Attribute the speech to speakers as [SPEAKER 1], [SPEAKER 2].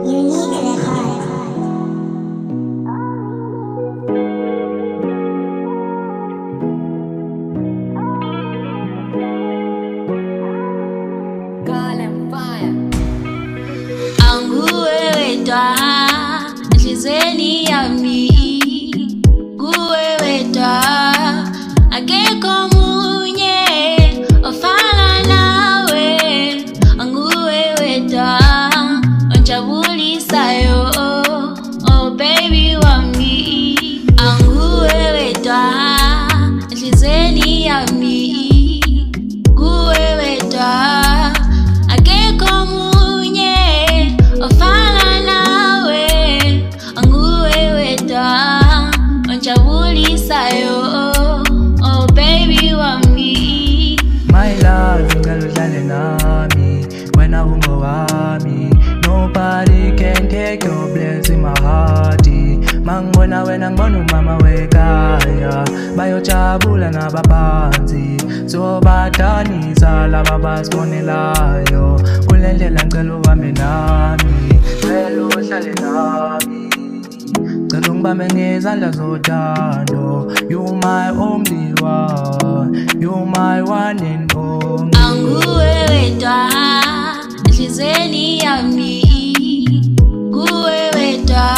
[SPEAKER 1] Unique record.
[SPEAKER 2] Anguweweta nhlizweni yami, nguweweta akekho munye ofana nawe. Anguweweta onjabulisayo, oh baby wami. Anguweweta nhlizweni yami, nguweweta akekho munye ofana nawe. Anguweweta onjabulisayo, oh baby wami.
[SPEAKER 3] My love, ngicela udlale nami, wena ungowami. Nobody can take your place in my heart. Mangibona wena ngibona umama wekhaya, bayojabula nabaphansi, sobadanisa laba basibonelayo. Kule ndlela ngicela uhambe nami, ngicela uhlale nami, ngicela ungibambe ngezandla zothando. You my only one, you my one and only.
[SPEAKER 2] Anguweweta nhlizweni yami, nguweweta